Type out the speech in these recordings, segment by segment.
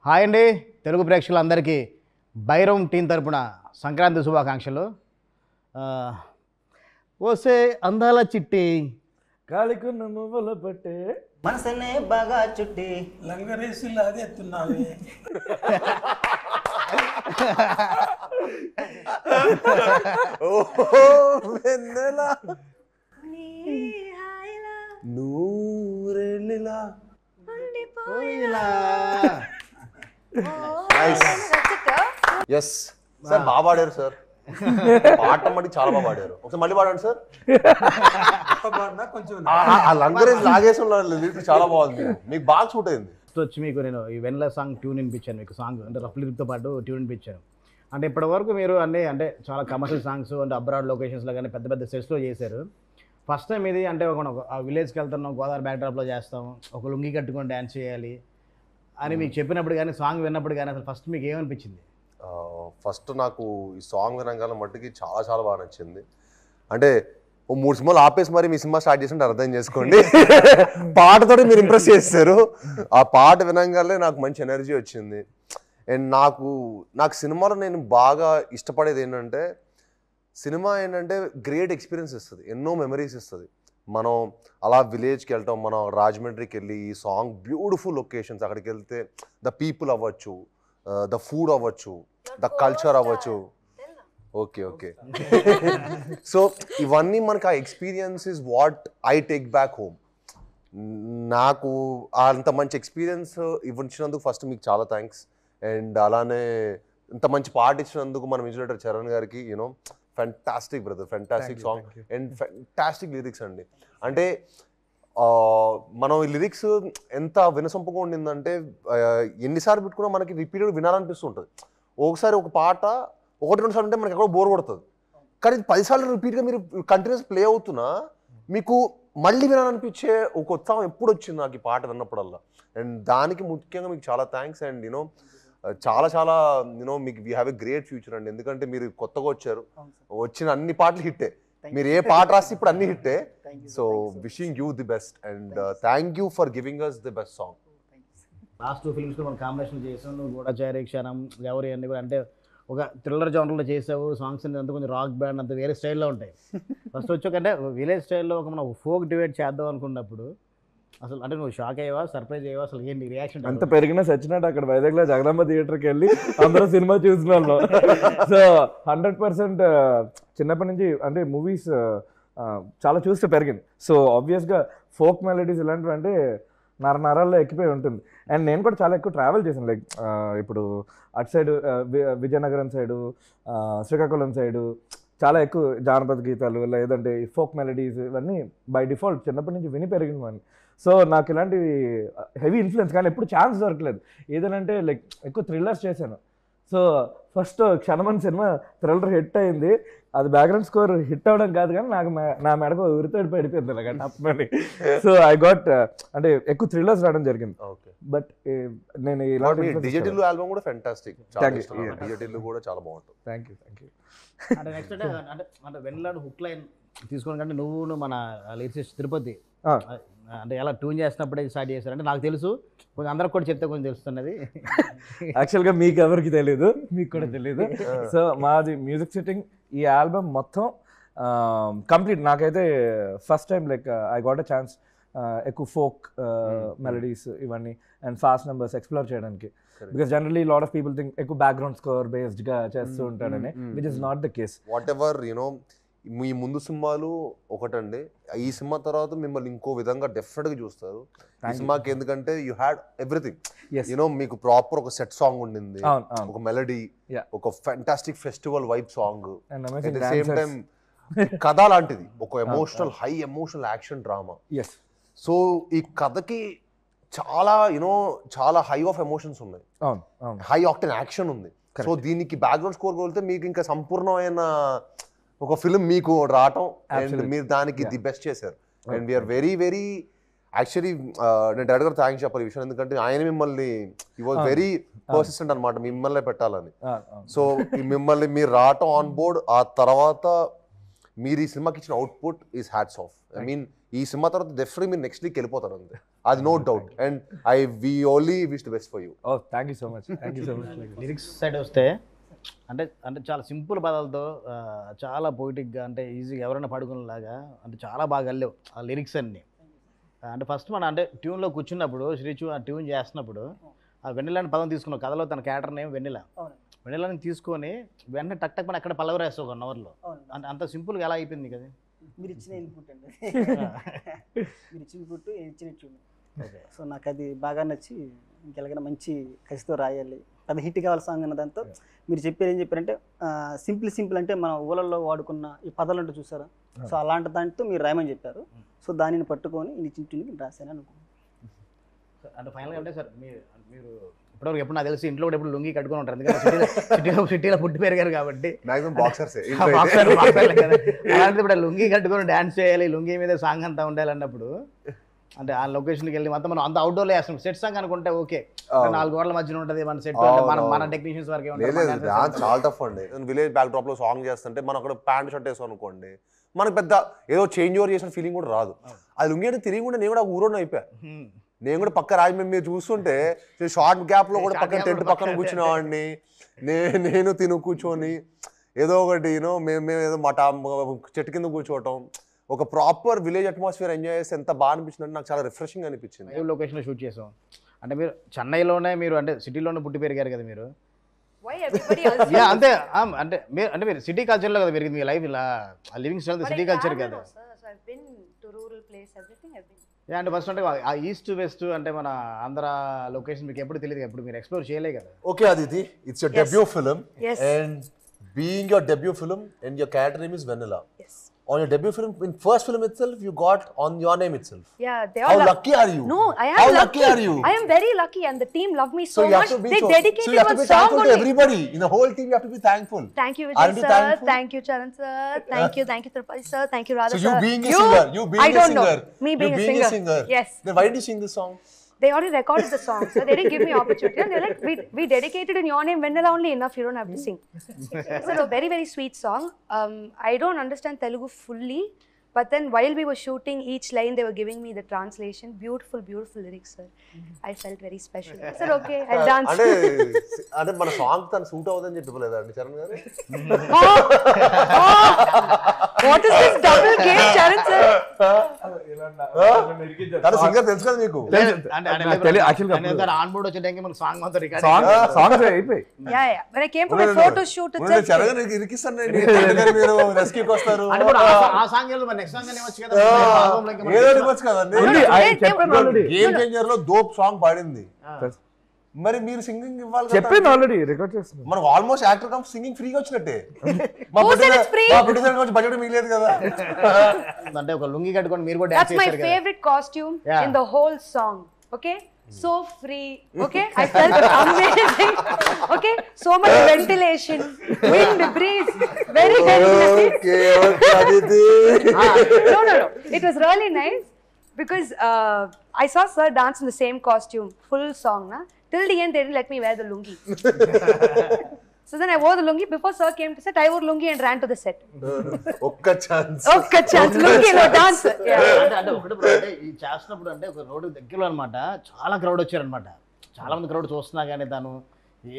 Hi అండి తెలుగు ప్రేక్షకులందరికీ Bairam team తరపున సంక్రాంతి శుభాకాంక్షలు. ఓసే అందాల చిట్టి కాలికున్న మువ్వల పట్టే మనసనే బాగా చుట్టి లంగరేసి లాగెత్తున్నావే. వెన్నెలా నూరెళ్ళిలా ఎస్ సార్ బాగా పాడారు సార్. పాడటం మట్టి చాలా బాగా పాడారు. ఒకసారి మళ్ళీ పాడండి సార్. కొంచెం ఆ లంగరేజ్ లాగేసిన లిరిక్స్ చాలా బాగుంది. మీకు బాగా సూట్ అయింది. వచ్చి మీకు నేను ఈ వెన్నెల సాంగ్ ట్యూన్ వినిపించాను. మీకు సాంగ్ అంటే రఫ్ లిరిక్తో పాటు ట్యూన్ వినిపించాను. అంటే ఇప్పటివరకు మీరు అన్నీ అంటే చాలా కమర్షియల్ సాంగ్స్ అంటే అబ్రాడ్ లొకేషన్స్లో కానీ పెద్ద పెద్ద సెట్స్లో చేశారు. ఫస్ట్ టైం ఇది అంటే ఒక విలేజ్కి వెళ్తున్నాం, గోదావరి బ్యాక్డ్రాప్లో చేస్తాం, ఒక లుంగి కట్టుకొని డ్యాన్స్ చేయాలి అని మీకు చెప్పినప్పుడు కానీ సాంగ్ విన్నప్పుడు కానీ అసలు ఫస్ట్ మీకు ఏమనిపించింది? ఫస్ట్ నాకు ఈ సాంగ్ వినగానే మట్టుకి చాలా చాలా బాగా నచ్చింది. అంటే ఓ 3 సినిమాలు ఆపేసి మరి మీ సినిమా స్టార్ట్ చేసి అర్థం చేసుకోండి. పాటతో మీరు ఇంప్రెస్ చేస్తారు. ఆ పాట వినగానే నాకు మంచి ఎనర్జీ వచ్చింది. అండ్ నాకు సినిమాలో నేను బాగా ఇష్టపడేది ఏంటంటే సినిమా ఏంటంటే గ్రేట్ ఎక్స్పీరియన్స్ ఇస్తుంది, ఎన్నో మెమరీస్ ఇస్తుంది. మనం అలా విలేజ్కి వెళ్తాం, మనం రాజమండ్రికి వెళ్ళి ఈ సాంగ్ బ్యూటిఫుల్ లొకేషన్స్, అక్కడికి వెళ్తే ద పీపుల్ అవ్వచ్చు, ద ఫుడ్ అవ్వచ్చు, ద కల్చర్ అవ్వచ్చు. ఓకే ఓకే సో ఇవన్నీ మనకు ఆ experience is what I take back home. నాకు అంత మంచి ఎక్స్పీరియన్స్ ఇవ్వచ్చినందుకు ఫస్ట్ మీకు చాలా థ్యాంక్స్. అండ్ అలానే ఇంత మంచి పాట ఇచ్చినందుకు మన మ్యూజిక్ డైరెక్టర్ చరణ్ గారికి you know fantastic brother, fantastic song and fantastic lyrics అండి. అంటే మనం ఈ లిరిక్స్ ఎంత వినసొంపుగా ఉండిందంటే ఎన్నిసార్లు పెట్టుకున్నా మనకి రిపీటెడ్ వినాలనిపిస్తుంటుంది. ఒకసారి ఒక పాట 1-2 సార్లు అంటే మనకి ఎక్కడో బోర్ కొడుతుంది. కానీ 10 సార్లు రిపీట్గా మీరు కంటిన్యూస్ ప్లే అవుతున్నా మీకు మళ్ళీ వినాలనిపించే ఒక ఉత్సాహం ఎప్పుడు వచ్చింది నాకు ఈ పాట విన్నప్పుడల్లా. అండ్ దానికి ముఖ్యంగా మీకు చాలా థ్యాంక్స్. అండ్ యూనో చాలా చాలా యూనో మీకు we have a great future అండి. ఎందుకంటే మీరు కొత్తగా వచ్చారు, వచ్చిన అన్ని పాటలు హిట్టే. మీరు ఏ పాట రాసి ఇప్పుడు అన్ని హిట్టే. So wishing you the best and thank you for giving us the best song. Last 2 ఫిల్మ్స్లో మనం కాంబినేషన్ చేసాం. నువ్వు గూఢచారి, క్షణం, ఎవరి అన్ని కూడా అంటే ఒక థ్రిల్లర్ జోనర్లో చేసావు. సాంగ్స్ అంతా కొంచెం రాక్ బ్యాండ్ అంత వేరే స్టైల్లో ఉంటాయి. ఫస్ట్ వచ్చాకంటే విలేజ్ స్టైల్లో ఒక మనం ఫోక్ డిబేట్ చేద్దాం అనుకున్నప్పుడు అసలు అంటే నువ్వు షాక్ అయ్యావా, సర్ప్రైజ్ అయ్యావా, అసలు ఏంటి రియాక్షన్? అంత పెరిగినా సచ్చినట్టు అక్కడ వైజాగ్లో జగదాంబ థియేటర్కి వెళ్ళి అందరూ సినిమా చూసిన వాళ్ళు. సో 100% చిన్నప్పటి నుంచి అంటే మూవీస్ చాలా చూస్తే పెరిగింది. సో ఆబ్వియస్గా ఫోక్ మెలడీస్ ఇలాంటివి అంటే నరాల్లో ఎక్కిపోయి ఉంటుంది. అండ్ నేను కూడా చాలా ఎక్కువ ట్రావెల్ చేశాను. లైక్ ఇప్పుడు అటు side Vizianagaram side, Srikakulam side చాలా ఎక్కువ జానపద గీతాలు లేదంటే ఫోక్ మెలడీస్ ఇవన్నీ బై డిఫాల్ట్ చిన్నప్పటి నుంచి విని పెరిగిన వాడిని. సో నాకు ఇలాంటివి హెవీ ఇన్ఫ్లుయెన్స్, కానీ ఎప్పుడు ఛాన్స్ దొరకలేదు. ఏదనంటే లైక్ ఎక్కువ థ్రిల్లర్స్ చేశాను. సో ఫస్ట్ క్షణమని సినిమా థ్రిల్లర్ హిట్ అయింది. అది బ్యాక్గ్రౌండ్ స్కోర్ హిట్ అవ్వడం కాదు కానీ నాకు నా మెడకు ఉరితోడి పడిపోయింది అలాగ టప్పని. సో ఐ గాట్ అంటే ఎక్కువ థ్రిల్లర్స్ రావడం జరిగింది. బట్ నేను ఇలాంటి డిజిటల్ ఆల్బమ్ కూడా ఫెంటాస్టిక్, డిజిటల్ కూడా చాలా బాగుంటుంది. Thank you. అంటే నెక్స్ట్ అంటే వెన్నెలాడు హుక్ లైన్ తీసుకోవడం కంటే నువ్వు మన లిరిసిస్ట్ తిరుపతి అంటే ఎలా ట్యూన్ చేసినప్పుడే స్టార్ట్ చేశారు అంటే నాకు తెలుసు, కొంచెం అందరికి కూడా చెప్తే కొంచెం తెలుస్తున్నది. యాక్చువల్గా మీకు ఎవరికి తెలియదు, మీకు కూడా తెలియదు. సో మాది మ్యూజిక్ సిట్టింగ్ ఈ ఆల్బమ్ మొత్తం కంప్లీట్ నాకైతే first time like I got a chance ఎక్కువ ఫోక్ మెలడీస్ ఇవన్నీ అండ్ ఫాస్ట్ నెంబర్స్ ఎక్స్ప్లోర్ చేయడానికి. Because generally lot of people think ఎక్కువ బ్యాక్గ్రౌండ్ స్కోర్ బేస్డ్గా చేస్తూ ఉంటాడని, which is not the case. What you know మీ ముందు సినిమాలు ఒకటండి, ఈ సినిమా తర్వాత మిమ్మల్ని ఇంకో విధంగా డెఫినెట్గా చూస్తారు ఈ సినిమాకి. ఎందుకంటే యూ హ్యాడ్ ఎవ్రీథింగ్. యూనో మీకు ప్రాపర్ ఒక సెట్ సాంగ్ ఉండింది, ఒక మెలడీ, ఒక fantastic festival vibe song, at the same time కథ లాంటిది, ఒక emotional high emotional action drama. So ఈ కథకి చాలా యూనో చాలా హై ఆఫ్ ఎమోషన్స్ ఉన్నాయి, హై ఆక్టెన్ యాక్షన్ ఉంది. సో దీనికి బ్యాక్గ్రౌండ్ స్కోర్ కొలితే మీకు ఇంకా సంపూర్ణమైన ఒక ఫిల్మ్ మీకు రావటం అండ్ మీరు దానికి ది బెస్ట్ చేశారు. And we are very very actually నేను డైరెక్టర్ గారు థ్యాంక్స్ చెప్పాలి ఈ విషయం, ఎందుకంటే ఆయన మిమ్మల్ని ఈ వాజ్ వెరీ పర్సిస్టెంట్ అనమాట మిమ్మల్ని పెట్టాలని. సో మిమ్మల్ని మీరు రావటం ఆన్ బోర్డ్, ఆ తర్వాత మీరు ఈ సినిమాకి ఇచ్చిన output is hats off. I mean ఈ సినిమా తర్వాత డెఫినెట్లీ మీరు నెక్స్ట్ వీక్ వెళ్ళిపోతారు అంతే, అది no doubt. And we only wish the best for you. Oh thank you so much, thank you so much. Lyrics side వస్తే అంటే అంటే చాలా సింపుల్ పదాలతో చాలా పొయిటిక్గా అంటే ఈజీగా ఎవరైనా పడుకునేలాగా అంటే చాలా బాగా వెళ్ళలేవు ఆ లిరిక్స్ అన్నీ. అంటే ఫస్ట్ మనం అంటే ట్యూన్లో కూర్చున్నప్పుడు శ్రీచు ఆ ట్యూన్ చేస్తున్నప్పుడు ఆ వెన్నెలని పదం తీసుకున్నాం, కథలో తన క్యారెక్టర్ నేమ్ వెన్నెల. వెన్నెలని తీసుకొని వెంటనే టక్ టక్ మన అక్కడ పల్లవి రాస్తావు 1 hourలో. అంటే అంత సింపుల్గా ఎలా అయిపోయింది కదా. మీరు ఇచ్చిన ఇన్పుట్ అండి, మీరు ఇచ్చిన ఇన్పుట్ ఇచ్చిన ట్యూన్. సో నాకు అది బాగా నచ్చి ఇంకెలాగైనా మంచి కసితో రాయాలి, అది హిట్ కావాలి సాంగ్ అన్న దాంతో మీరు చెప్పారు. ఏం చెప్పారంటే సింపుల్ అంటే మన ఊళ్ళల్లో వాడుకున్న ఈ పదాలు అంటే చూసారా, సో అలాంటి దాంతో మీరు రాయమని చెప్పారు. సో దానిని పట్టుకొని ఇచ్చిన ట్యూన్కి రాశాను అనుకున్నాను. అంటే ఫైనల్గా అంటే సార్ మీరు ఇప్పటివరకు ఎప్పుడు నాకు తెలిసి ఇంట్లో కూడా ఎప్పుడు లుంగి కట్టుకొని ఉంటారు, ఎందుకంటే సిటీలో పుట్టి పెరిగారు కాబట్టి. అలాంటి ఇప్పుడు లుంగి కట్టుకొని డ్యాన్స్ చేయాలి, లుంగి మీద సాంగ్ అంతా ఉండాలి అన్నప్పుడు అంటే ఆ లొకేషన్కి వెళ్ళి మొత్తం మనం అంత అవుట్డోర్లో వేస్తాం. సెట్ సాంగ్ అనుకుంటే ఓకే, 4 గోడల మధ్యన ఉంటుంది మన సెట్, మన టెక్నీషియన్స్ వరకే ఉంటుంది. చాలా టఫ్ అండి. విలేజ్ బ్యాక్ డ్రాప్ లో సాంగ్ చేస్తుంటే మనం అక్కడ ప్యాంట్ షర్ట్ వేసాం అనుకోండి, మనకు పెద్ద ఏదో చేంజ్ ఓవర్ చేసిన ఫీలింగ్ కూడా రాదు. అది లుంగి అంటే తిరిగి కూడా నేను కూడా ఊరోని అయిపోయా. నేను కూడా పక్క రాజమండ్రి మీరు చూస్తుంటే షార్ట్ గ్యాప్ లో కూడా పక్కన టెంట్ పక్కన కూర్చునేవాడిని, నేను తిను కూర్చొని ఏదో ఒకటి యూనో మేము ఏదో చెట్టు కింద కూర్చోవటం, ఒక ప్రాపర్ విలేజ్ అట్మాస్ఫియర్ ఎంజాయ్ చేస్తే ఎంత బాగా అనిపించింది అంటే నాకు చాలా రిఫ్రెషింగ్ అనిపించింది. లైవ్ లొకేషన్లో షూట్ చేసాం. అంటే మీరు చెన్నైలోనే మీరు అంటే సిటీలోనే పుట్టి పెరిగారు కదా మీరు. అంతే అంటే మీరు సిటీ కల్చర్లో కదా పెరిగింది మీ లైఫ్, ఇలా లివింగ్ స్టైల్ సిటీ కల్చర్ కదా. అంటే ఫస్ట్ అంటే ఆ ఈస్ట్ వెస్ట్ అంటే మన ఆంధ్ర లొకేషన్ మీకు ఎప్పుడు తెలియదు, ఎప్పుడు మీరు ఎక్స్ప్లోర్ చేయలే కదా. Okay Aditi, it's your debut film and being your debut film and your character name is Vennela. On your debut film, in first film itself, you got on your name itself. Yeah, they are. How lucky are you? No, I am How lucky. Are you? I am very lucky, and the team love me so you much. They dedicated so you have to be a song thankful only. to everybody. In the whole team, you have to be thankful. Thank you, Vijay sir. Thankful? Thank you, Charan sir. Thank you, Tirupati sir. Thank you, Radha sir. So you being a singer, you being I don't a singer, know. Me being a singer. Yes. Then why did you sing this song? They already recorded the song, so they didn't give me opportunity. And they're like, we dedicated in your name, Vendala only enough. You don't have to sing. It's a very very sweet song. I don't understand Telugu fully. But then while we were shooting each line, they were giving me the translation. Beautiful, beautiful lyrics, sir. I felt very special. I said, okay, I'll dance. అంటే మన song తను suit అవుతుందని చెప్పలేదా అండి చరణ్ గారు? What is this double game, Charan sir? తన singer తెలుసు కదా మీకు? ఆన్ బోర్డ్ వచ్చే టైంకి మనకు సాంగ్ మొత్తం రికార్డ్ అయిపోయి. Yeah. When I came for my photo shoot, Charan గారు ఇరికిస్తాను మీరు రెస్క్యూకి వస్తారు. ఆ సాంగ్ నెక్స్ట్ సాంగ్ అనేవచ్చు కదా, ఏదో ఇవ్వచ్చు కదండి. గేమ్ చేంజర్ లో దోప్ సాంగ్ పాడింది, మరి మీరు సింగింగ్ ఇవ్వాలి. చెప్పాను ఆల్రెడీ, రికార్డ్ చేస్తున్నాను. మనం ఆల్మోస్ట్ యాక్టర్ కమ్ సింగింగ్ ఫ్రీగా వచ్చినట్టే. మా ప్రొడ్యూసర్ కొంచెం బడ్జెట్ మిగిలేదు కదా. అంటే ఒక లుంగి కట్టుకొని మీరు కూడా డాన్స్ చేశారు కదా. That's my favorite costume in the whole song. Okay, so free. Okay, I felt amazing. Okay, so much ventilation, wind, breeze, very very nice. No, it was really nice because I saw sir dance in the same costume, full song na. Till the end they didn't let me wear the lungi. So then I wore the lungi. Before sir came to set, I wore lungi and ran to the set. ఒక్క chance lungi లో dance. అంటే ఒకటి అంటే ఈ చేస్తున్నప్పుడు అంటే ఒక road దగ్గరలో అనమాట చాలా క్రౌడ్ వచ్చారనమాట. చాలా మంది క్రౌడ్ చూస్తున్నా కానీ తను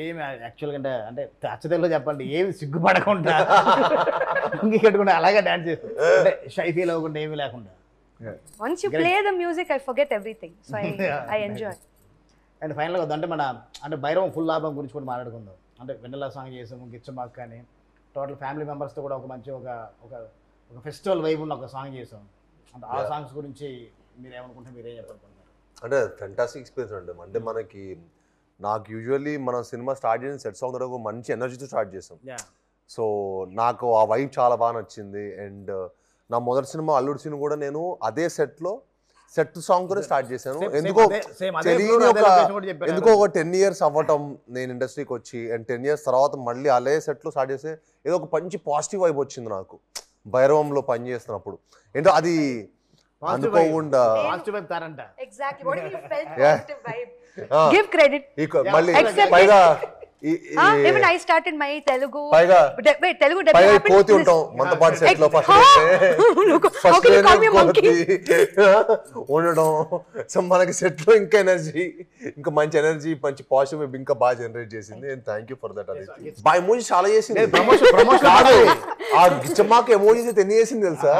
ఏమి యాక్చువల్గా అంటే అచ్చతెల్లో చెప్పండి ఏమి సిగ్గుపడకుండా లుంగి కట్టుకుంటే అలాగే డాన్స్ చేస్తాను, అంటే షై ఫీల్ అవ్వకుండా ఏమీ లేకుండా. Once you play the music, I forget everything. So I enjoy. And ఫైనల్గా అంటే మన అంటే భైరవం ఫుల్ ఆల్బమ్ గురించి కూడా మాట్లాడుకుందాం. అంటే వెన్నెల సాంగ్ చేసాము, గిచ్చమాక్ కానీ టోటల్ ఫ్యామిలీ మెంబర్స్తో కూడా ఒక మంచి ఒక ఫెస్టివల్ వైబ్ ఉన్న ఒక సాంగ్ చేసాం. అంటే ఆ సాంగ్స్ గురించి మీరేమనుకుంటే మీరేం చెప్పాలనుకుంటున్నారు? అంటే ఫెంటాస్టిక్ ఎక్స్పీరియన్స్ అండి. అంటే మనకి నాకు యూజువల్లీ మనం సినిమా స్టార్ట్ చేసిన సెట్ సాంగ్ ద్వారా మంచి ఎనర్జీతో స్టార్ట్ చేసాం. సో నాకు ఆ వైబ్ చాలా బాగా నచ్చింది. అండ్ నా మొదటి సినిమా అల్లుడు సినిమా కూడా నేను అదే సెట్ సాంగ్ తోనే స్టార్ట్ చేశాను. ఎందుకో ఒక 10 years అవ్వటం నేను ఇండస్ట్రీకి వచ్చి, అండ్ 10 years తర్వాత మళ్ళీ అదే సెట్లో స్టార్ట్ చేస్తే ఏదో ఒక మంచి పాజిటివ్ వైబ్ వచ్చింది నాకు భైరవంలో పని చేస్తున్నప్పుడు. ఏంటో అది అనుకోకుండా Exactly. What do you felt? Positive vibe. Give credit. మళ్ళీ పైగా Even I started my Telugu. పైగా Telugu పైగా debut ఈ happened కోతి this- ఉంటాం మనతో సెట్ లో first How can you call me a monkey? ఉండడం సో మనకి సెట్ లో ఇంకా ఎనర్జీ ఇంకా మంచి ఎనర్జీ మంచి పాజిటివ్ ఇంకా బాగా జనరేట్ చేసింది and thank you for that. అది బా ఎమోజీ చాలా చేసింది. కాదు ఆ గిచ్చమ్మాకి ఎమోజీస్ అయితే ఎన్ని చేసింది తెలుసా?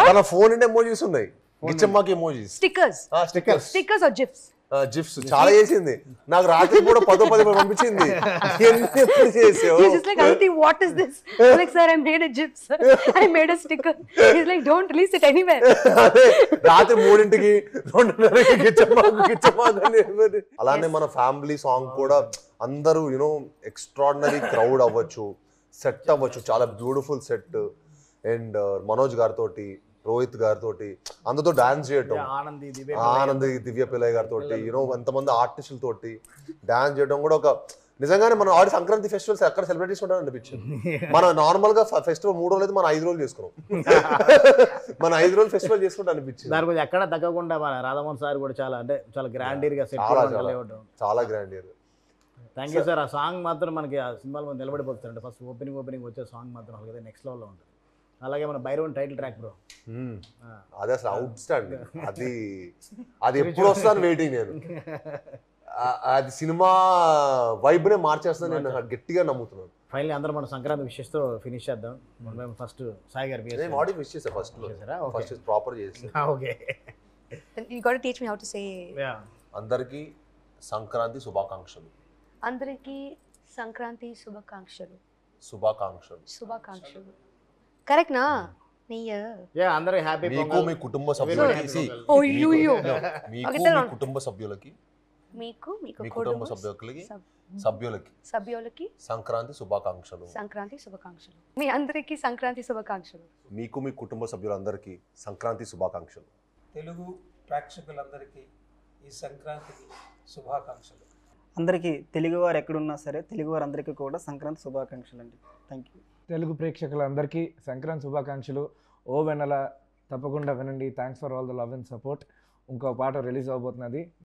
మన ఫోన్ అంటే ఎమోజీస్ ఉన్నాయి, గిచ్చమ్మాకి emojis Stickers. Stickers or GIFs? GIFs చాలా చేసింది. నాకు రాత్రి కూడా 10 పంపించింది. ఎప్పుడు చేసావు? He's just like, Auntie, what is this? I'm like, sir, I made a GIF, sir. I made a sticker. He's like, don't release it anywhere. అదే రాత్రి 3కి 2:30కి గిచ్చమ్మాకు. అలానే మన ఫ్యామిలీ సాంగ్ కూడా అందరూ యూనో ఎక్స్ట్రాడినరీ క్రౌడ్ అవ్వచ్చు, సెట్ అవ్వచ్చు, చాలా బ్యూటిఫుల్ సెట్. అండ్ మనోజ్ గారితో, రోహిత్ గారితో అందరితో డాన్స్ చేయటం, ఆనంద్ దివ్య పిల్లయ్య గారితో యూనో ఎంతమంది ఆర్టిస్టులతోటి డాన్స్ చేయడం కూడా ఒక నిజంగానే మనం ఆడి సంక్రాంతి ఫెస్టివల్స్ ఎక్కడ సెలబ్రేట్ చేసుకుంటాం అనిపించింది. మనం నార్మల్ గా ఫెస్టివల్ 3 రోజులు అయితే మనం 5 రోజులు చేసుకున్నాం. మన 5 రోజులు ఫెస్టివల్ చేసుకుంటే అనిపించింది. దాని గురించి ఎక్కడ తగ్గకుండా మన రాధామోహన్ సార్ కూడా చాలా అంటే చాలా గ్రాండీర్ గా సెట్ చాలా grand year. Thank you sir. ఆ సాంగ్ మాత్రం మనకి ఆ సినిమాలో నిలబడిపోతుంది. ఫస్ట్ ఓపెనింగ్ వచ్చే సాంగ్ మాత్రం అలాగే నెక్స్ట్ లెవెల్లో ఉంటుంది. అలాగే మన భైరవన్ టైటిల్ ట్రాక్ బ్రో, అది అసలు అవుట్ స్టాండింగ్. అది ఎప్పుడు వస్తాను వెయిటింగ్ నేను. అది సినిమా వైబ్ నే మార్చేస్తాను నేను గట్టిగా నమ్ముతున్నాను. ఫైనల్లీ అందరూ మన సంక్రాంతి విషెస్ తో ఫినిష్ చేద్దాం. మనం ఫస్ట్ సాయి గారు ఆడియో విష్ చేసా ఫస్ట్ ప్రాపర్ చేసి. Okay, You got to teach me how to say. అందరికీ సంక్రాంతి శుభాకాంక్షలు. అందరికీ సంక్రాంతి శుభాకాంక్షలు. శుభాకాంక్షలు కరెక్ట్ నా? అందరూ హ్యాపీ. మీకు మీ కుటుంబ సభ్యులకి మీకు మీ కుటుంబ సభ్యులకి సంక్రాంతి శుభాకాంక్షలు. మీ అందరికీ సంక్రాంతి శుభాకాంక్షలు. మీకు మీ కుటుంబ సభ్యులందరికీ సంక్రాంతి శుభాకాంక్షలు. తెలుగు ప్రేక్షకులందరికీ ఈ సంక్రాంతికి శుభాకాంక్షలు. అందరికీ తెలుగువారు ఎక్కడున్నా సరే తెలుగువారు అందరికీ కూడా సంక్రాంతి శుభాకాంక్షలు అండి. Thank you. తెలుగు ప్రేక్షకులందరికీ సంక్రాంతి శుభాకాంక్షలు. ఓ వెన్నెల తప్పకుండా వినండి. Thanks for all the love and support. ఇంకో పాట రిలీజ్ అవబోతున్నది,